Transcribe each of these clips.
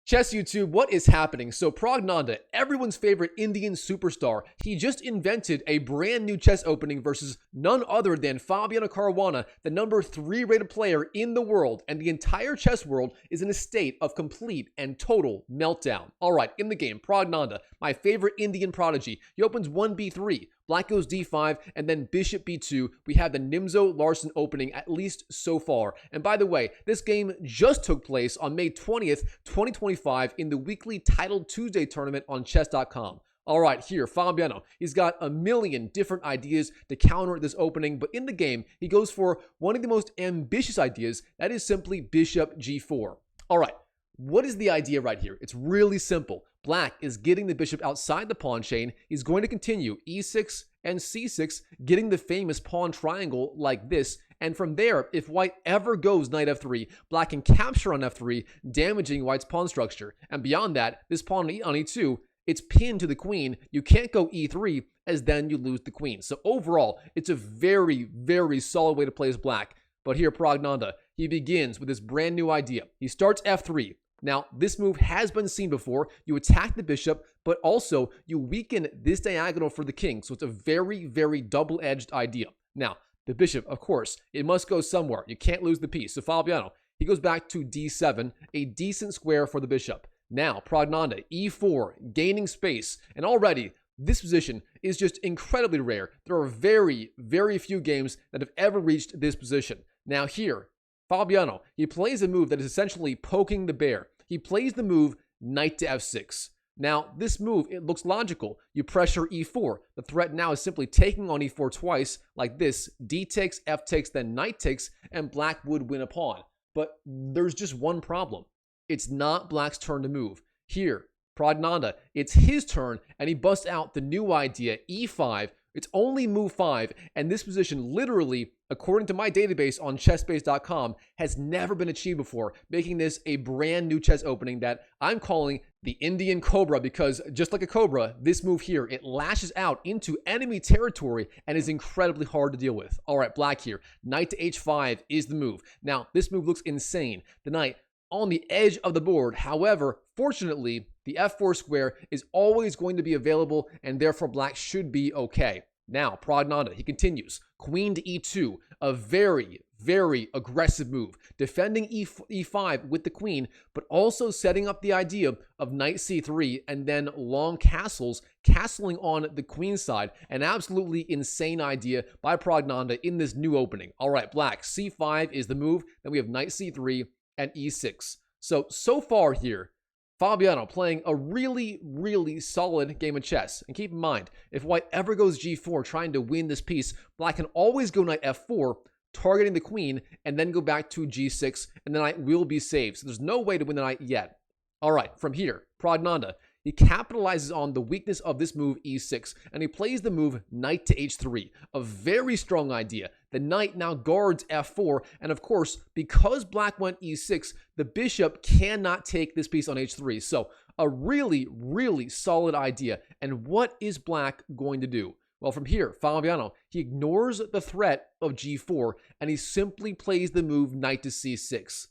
Chess YouTube, what is happening? So Praggnanandhaa, everyone's favorite Indian superstar, he just invented a brand new chess opening versus none other than Fabiano Caruana, the number 3 rated player in the world, and the entire chess world is in a state of complete and total meltdown. Alright, in the game, Praggnanandhaa, my favorite Indian prodigy, he opens 1b3, black goes d5, and then bishop b2. We have the Nimzo-Larsen opening, at least so far. And by the way, this game just took place on May 20th, 2025 in the weekly Titled Tuesday tournament on chess.com. All right, here, Fabiano, he's got a million different ideas to counter this opening, but in the game, he goes for one of the most ambitious ideas, that is simply bishop g4. All right, what is the idea right here? It's really simple. Black is getting the bishop outside the pawn chain. He's going to continue e6 and c6, getting the famous pawn triangle like this. And from there, if white ever goes knight f3, black can capture on f3, damaging white's pawn structure. And beyond that, this pawn on e2, it's pinned to the queen. You can't go e3, as then you lose the queen. So overall, it's a very, very solid way to play as black. But here, Praggnanandhaa, he begins with this brand new idea. He starts f3. Now, this move has been seen before. You attack the bishop, but also you weaken this diagonal for the king. So it's a very, very double-edged idea. Now, the bishop, of course, it must go somewhere. You can't lose the piece. So Fabiano, he goes back to d7, a decent square for the bishop. Now, Praggnanandhaa, e4, gaining space. And already, this position is just incredibly rare. There are very, very few games that have ever reached this position. Now here, Fabiano, he plays a move that is essentially poking the bear. He plays the move knight to f6. Now, this move, it looks logical. You pressure e4. The threat now is simply taking on e4 twice, like this. D takes, f takes, then knight takes, and black would win a pawn. But there's just one problem. It's not black's turn to move. Here, Praggnanandhaa, it's his turn, and he busts out the new idea, e5. It's only move 5, and this position literally, according to my database on chessbase.com, has never been achieved before, making this a brand new chess opening that I'm calling the Indian Cobra, because just like a cobra, this move here, it lashes out into enemy territory and is incredibly hard to deal with. All right, black here, knight to h5 is the move. Now, this move looks insane. The knight on the edge of the board. However, fortunately, the f4 square is always going to be available, and therefore black should be okay. Now, Praggnanandhaa, he continues. Queen to e2, a very, very aggressive move. Defending e5 with the queen, but also setting up the idea of knight c3 and then long castles, castling on the queen side. An absolutely insane idea by Praggnanandhaa in this new opening. All right, black, c5 is the move. Then we have knight c3 and e6. So far here, Fabiano playing a really, really solid game of chess. And keep in mind, if white ever goes g4 trying to win this piece, black can always go knight f4, targeting the queen, and then go back to g6, and the knight will be saved. So there's no way to win the knight yet. All right, from here, Praggnanandhaa, he capitalizes on the weakness of this move e6, and he plays the move knight to h3, a very strong idea. The knight now guards f4, and of course, because black went e6, the bishop cannot take this piece on h3. So a really, really solid idea. And what is black going to do? Well, from here, Fabiano, he ignores the threat of g4, and he simply plays the move knight to c6.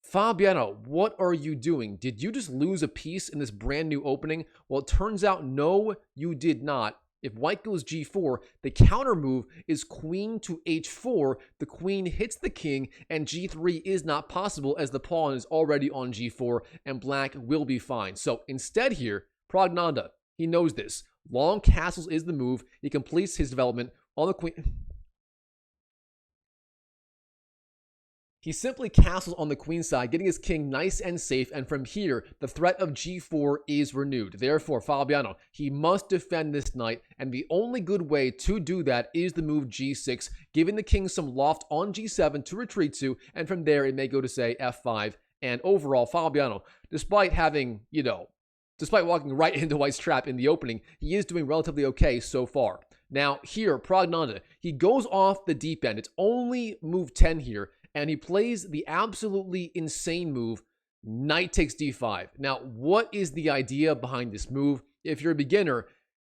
Fabiano, what are you doing? Did you just lose a piece in this brand new opening? Well, it turns out, no, you did not. If white goes g4, the counter move is queen to h4. The queen hits the king, and g3 is not possible as the pawn is already on g4, and black will be fine. So instead here, Praggnanandhaa, he knows this. Long castles is the move. He completes his development on the queen. He simply castles on the queen side, getting his king nice and safe, and from here, the threat of g4 is renewed. Therefore, Fabiano, he must defend this knight, and the only good way to do that is the move g6, giving the king some loft on g7 to retreat to, and from there, it may go to, say, f5. And overall, Fabiano, despite having, despite walking right into white's trap in the opening, he is doing relatively okay so far. Now, here, Praggnanandhaa, he goes off the deep end. It's only move 10 here, and he plays the absolutely insane move, knight takes d5. Now, what is the idea behind this move? If you're a beginner,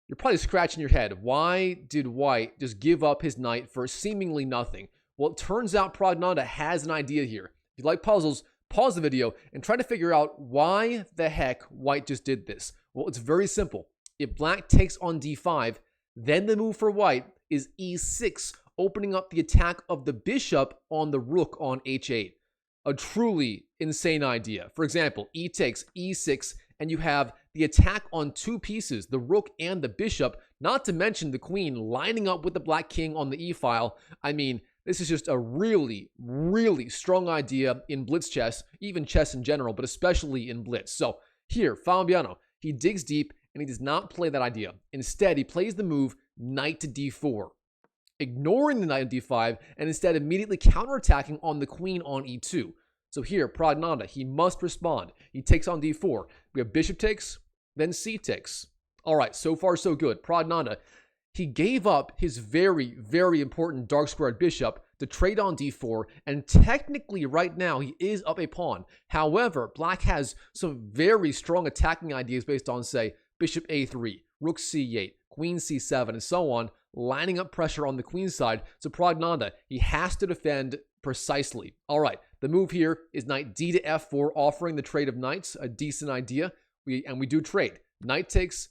you're probably scratching your head. Why did white just give up his knight for seemingly nothing? Well, it turns out Praggnanandhaa has an idea here. If you like puzzles, pause the video and try to figure out why the heck white just did this. Well, it's very simple. If black takes on d5, then the move for white is e6, opening up the attack of the bishop on the rook on h8. A truly insane idea. For example, e takes e6, and you have the attack on two pieces, the rook and the bishop, not to mention the queen lining up with the black king on the e-file. I mean, this is just a really, really strong idea in blitz chess, even chess in general, but especially in blitz. So here, Fabiano, he digs deep and he does not play that idea. Instead, he plays the move knight to d4, ignoring the knight on d5 and instead immediately counterattacking on the queen on e2. So here, Praggnanandhaa, he must respond. He takes on d4. We have bishop takes, then c takes. All right, so far so good. Praggnanandhaa, he gave up his very, very important dark squared bishop to trade on d4, and technically right now he is up a pawn. However, black has some very strong attacking ideas based on, say, bishop a3, rook c8, queen c7, and so on, lining up pressure on the queen's side. So Praggnanandhaa, he has to defend precisely. All right, the move here is knight d to f4, offering the trade of knights, a decent idea. We do trade. Knight takes,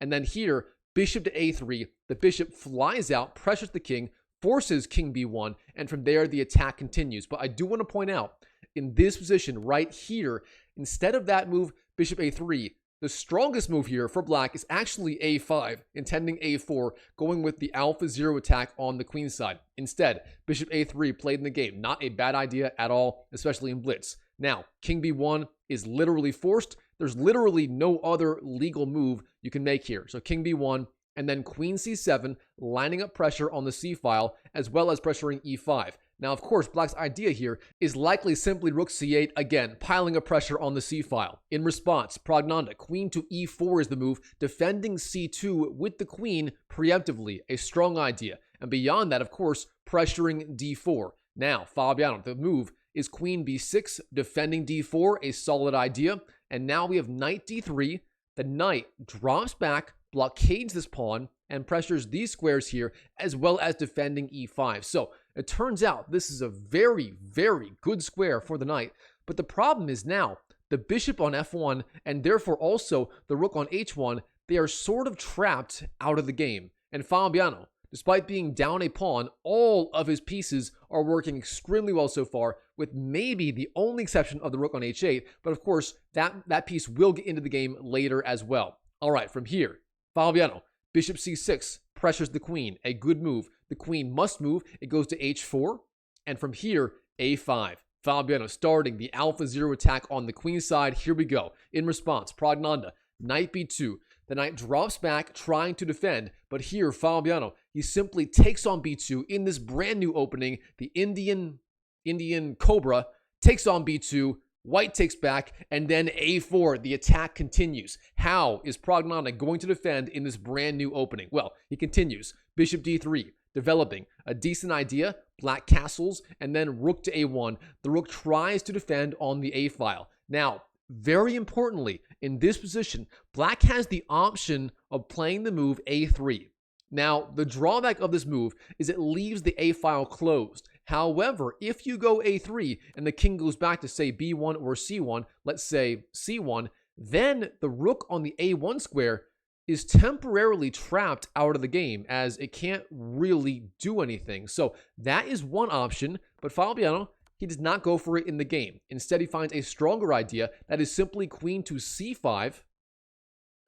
and then here, bishop to a3. The bishop flies out, pressures the king, forces king b1, and from there the attack continues. But I do want to point out, in this position right here, instead of that move, bishop a3, the strongest move here for black is actually a5, intending a4, going with the alpha 0 attack on the queen side. Instead, bishop a3 played in the game. Not a bad idea at all, especially in blitz. Now, king b1 is literally forced. There's literally no other legal move you can make here. So king b1, and then queen c7, lining up pressure on the c-file, as well as pressuring e5. Now, of course, black's idea here is likely simply rook c8, again, piling up pressure on the c-file. In response, Praggnanandhaa, queen to e4 is the move, defending c2 with the queen preemptively, a strong idea. And beyond that, of course, pressuring d4. Now, Fabiano, the move is queen b6, defending d4, a solid idea. And now we have knight d3. The knight drops back, blockades this pawn, and pressures these squares here, as well as defending e5. So it turns out this is a very, very good square for the knight. But the problem is now the bishop on f1, and therefore also the rook on h1, they are sort of trapped out of the game. And Fabiano, despite being down a pawn, all of his pieces are working extremely well so far, with maybe the only exception of the rook on h8. But of course, that piece will get into the game later as well. All right, from here, Fabiano, bishop c6, pressures the queen, a good move. The queen must move. It goes to h4, and from here, a5. Fabiano starting the alpha 0 attack on the queen side. Here we go. In response, Praggnanandhaa, knight b2. The knight drops back, trying to defend, but here, Fabiano, he simply takes on b2 in this brand new opening. The Indian Cobra takes on b2, white takes back, and then a4. The attack continues. How is Praggnanandhaa going to defend in this brand new opening? Well, he continues. Bishop d3, developing a decent idea. Black castles, and then rook to a1. The rook tries to defend on the a-file. Now, very importantly, in this position, black has the option of playing the move a3. Now, the drawback of this move is it leaves the a-file closed. However, if you go a3 and the king goes back to, say, b1 or c1, let's say c1, then the rook on the a1 square is temporarily trapped out of the game as it can't really do anything. So that is one option, but Fabiano, he does not go for it in the game. Instead, he finds a stronger idea that is simply queen to c5.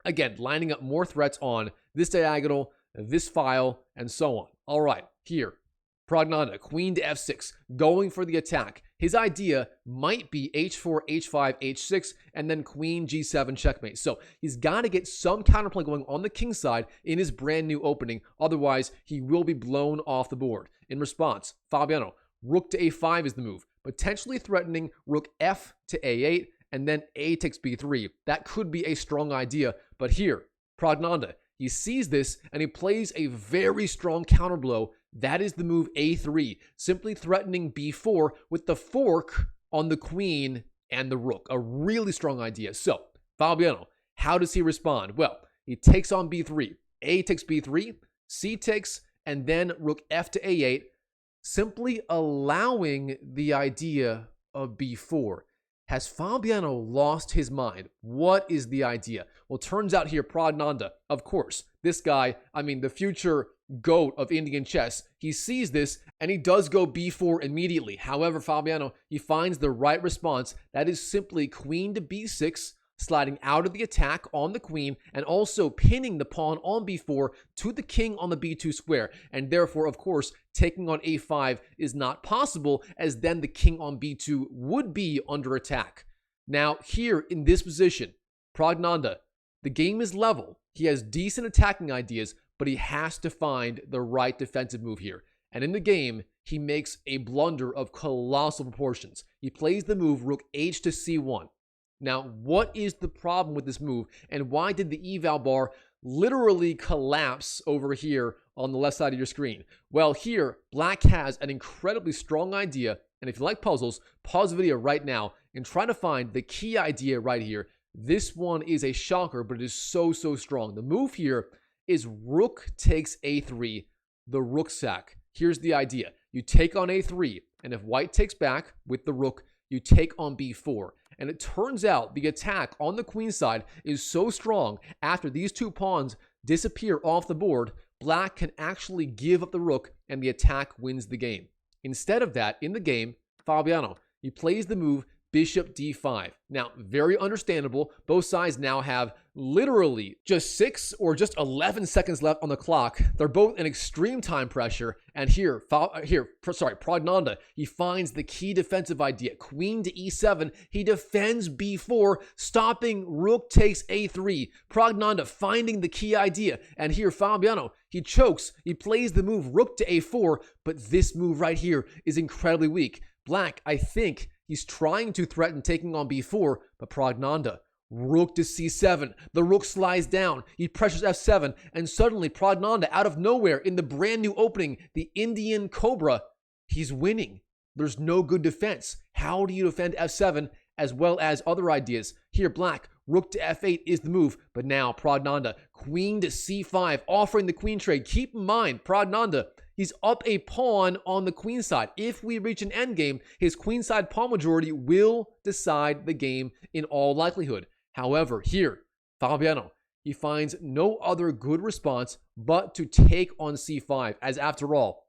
Again, lining up more threats on this diagonal, this file, and so on. All right, here, Praggnanandhaa, queen to f6, going for the attack. His idea might be h4, h5, h6, and then queen g7 checkmate. So he's got to get some counterplay going on the king side in his brand new opening. Otherwise, he will be blown off the board. In response, Fabiano, rook to a5 is the move, potentially threatening rook f to a8, and then a takes b3. That could be a strong idea, but here, Praggnanandhaa, he sees this and he plays a very strong counterblow. That is the move a3, simply threatening b4 with the fork on the queen and the rook. A really strong idea. So, Fabiano, how does he respond? Well, he takes on b3. A takes b3, c takes, and then rook f to a8, simply allowing the idea of b4. Has Fabiano lost his mind? What is the idea? Well, turns out here, Praggnanandhaa, of course, this guy, the future GOAT of Indian chess, he sees this and he does go b4 immediately. However, Fabiano, he finds the right response. That is simply queen to b6, sliding out of the attack on the queen and also pinning the pawn on b4 to the king on the b2 square. And therefore, of course, taking on a5 is not possible, as then the king on b2 would be under attack. Now, here in this position, Praggnanandhaa, the game is level. He has decent attacking ideas, but he has to find the right defensive move here. And in the game, he makes a blunder of colossal proportions. He plays the move rook h to c1. Now, what is the problem with this move, and why did the eval bar literally collapse over here on the left side of your screen? Well, here, black has an incredibly strong idea, and if you like puzzles, pause the video right now and try to find the key idea right here. This one is a shocker, but it is so strong. The move here is rook takes a3, the rook sack. Here's the idea. You take on a3, and if white takes back with the rook, you take on b4. And it turns out the attack on the queen side is so strong, after these two pawns disappear off the board, black can actually give up the rook and the attack wins the game. Instead of that, in the game, Fabiano, he plays the move bishop d5. Now, very understandable. Both sides now have literally just 6 or just 11 seconds left on the clock. They're both in extreme time pressure. And Praggnanandhaa, he finds the key defensive idea. Queen to e7. He defends b4, stopping rook takes a3. Praggnanandhaa finding the key idea. And here, Fabiano, he chokes. He plays the move rook to a4. But this move right here is incredibly weak. Black, I think, he's trying to threaten taking on b4, but Praggnanandhaa, rook to c7. The rook slides down. He pressures f7, and suddenly Praggnanandhaa, out of nowhere, in the brand new opening, the Indian Cobra, he's winning. There's no good defense. How do you defend f7 as well as other ideas? Here, black, rook to f8 is the move, but now Praggnanandhaa, queen to c5, offering the queen trade. Keep in mind, Praggnanandhaa, he's up a pawn on the queen side. If we reach an endgame, his queenside pawn majority will decide the game in all likelihood. However, here, Fabiano, he finds no other good response but to take on c5, as after all,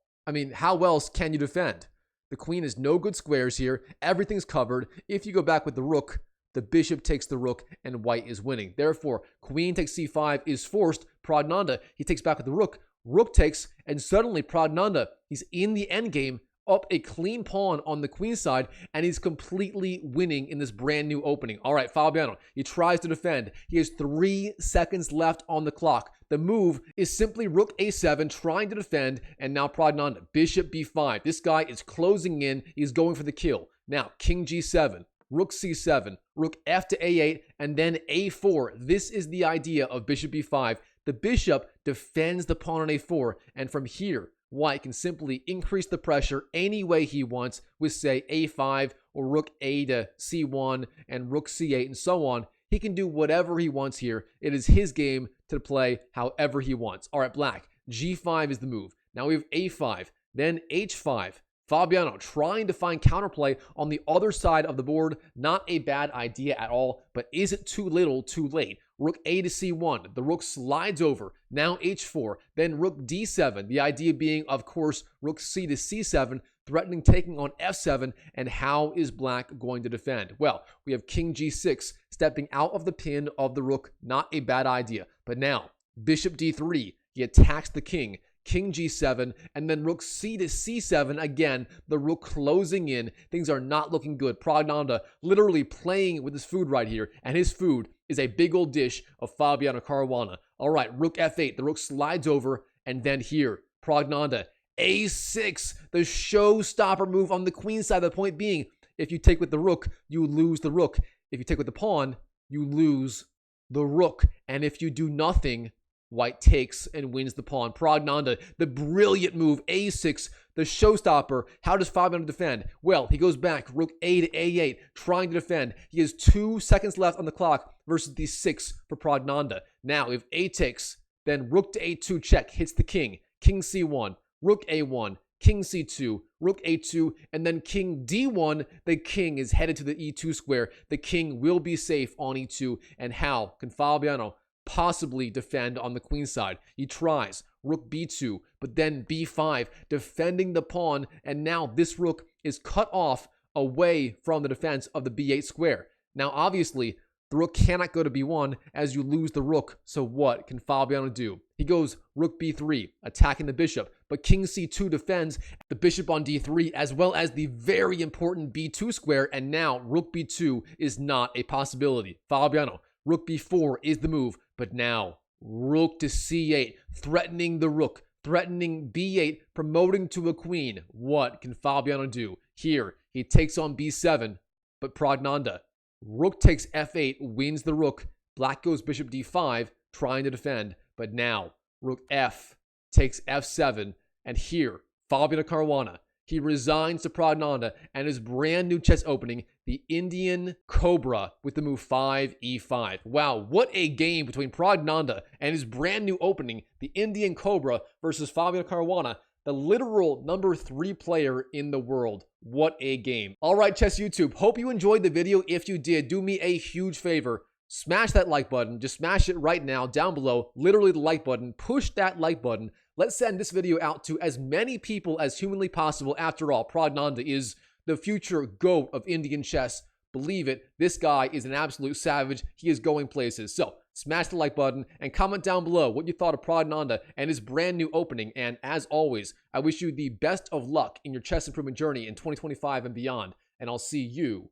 how else can you defend? The queen has no good squares here. Everything's covered. If you go back with the rook, the bishop takes the rook and white is winning. Therefore, queen takes c5 is forced. Praggnanandhaa, he takes back with the rook. Rook takes, and suddenly Praggnanandhaa, he's in the endgame, up a clean pawn on the queen side, and he's completely winning in this brand new opening. All right, Fabiano, he tries to defend. He has 3 seconds left on the clock. The move is simply rook a7, trying to defend, and now Praggnanandhaa, bishop b5. This guy is closing in. He's going for the kill. Now, king g7. Rook c7, rook f to a8, and then a4. This is the idea of bishop b5. The bishop defends the pawn on a4, and from here, white can simply increase the pressure any way he wants with, say, a5 or rook a to c1 and rook c8 and so on. He can do whatever he wants here. It is his game to play however he wants. All right, black, g5 is the move. Now we have a5, then h5. Fabiano trying to find counterplay on the other side of the board. Not a bad idea at all, but is it too little, too late? Rook a to c1. The rook slides over. Now h4. Then rook d7. The idea being, of course, rook c to c7, threatening taking on f7. And how is black going to defend? Well, we have king g6, stepping out of the pin of the rook. Not a bad idea. But now, bishop d3. He attacks the king. King g7, and then rook c to c7 again, the rook closing in. Things are not looking good. Praggnanandhaa literally playing with his food right here, and his food is a big old dish of Fabiano Caruana. All right, rook f8, the rook slides over, and then here, Praggnanandhaa, a6, the showstopper move on the queen side. The point being, if you take with the rook, you lose the rook. If you take with the pawn, you lose the rook. And if you do nothing, white takes and wins the pawn. Praggnanandhaa, the brilliant move, a6, the showstopper. How does Fabiano defend? Well, he goes back, rook a to a8, trying to defend. He has 2 seconds left on the clock versus the 6 for Praggnanandhaa. Now, if a takes, then rook to a2 check, hits the king. King c1, rook a1, king c2, rook a2, and then king d1. The king is headed to the e2 square. The king will be safe on e2. And how can Fabiano possibly defend on the queen side? He tries rook b2, but then b5, defending the pawn, and now this rook is cut off away from the defense of the b8 square. Now, obviously, the rook cannot go to b1 as you lose the rook. So what can Fabiano do? He goes rook b3, attacking the bishop, but king c2 defends the bishop on d3 as well as the very important b2 square, and now rook b2 is not a possibility. Fabiano, rook b4 is the move, but now rook to c8, threatening the rook, threatening b8, promoting to a queen. What can Fabiano do? Here, he takes on b7, but Praggnanandhaa, rook takes f8, wins the rook. Black goes bishop d5, trying to defend. But now, rook f takes f7. And here, Fabiano Caruana, he resigns to Praggnanandhaa and his brand new chess opening, the Indian Cobra, with the move 5e5. Wow, what a game between Praggnanandhaa and his brand new opening, the Indian Cobra, versus Fabiano Caruana, the literal number 3 player in the world. What a game. All right, Chess YouTube, hope you enjoyed the video. If you did, do me a huge favor. Smash that like button. Just smash it right now down below. Literally the like button. Push that like button. Let's send this video out to as many people as humanly possible. After all, Praggnanandhaa is the future GOAT of Indian chess. Believe it, this guy is an absolute savage. He is going places. So, smash the like button and comment down below what you thought of Praggnanandhaa and his brand new opening. And as always, I wish you the best of luck in your chess improvement journey in 2025 and beyond. And I'll see you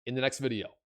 in the next video.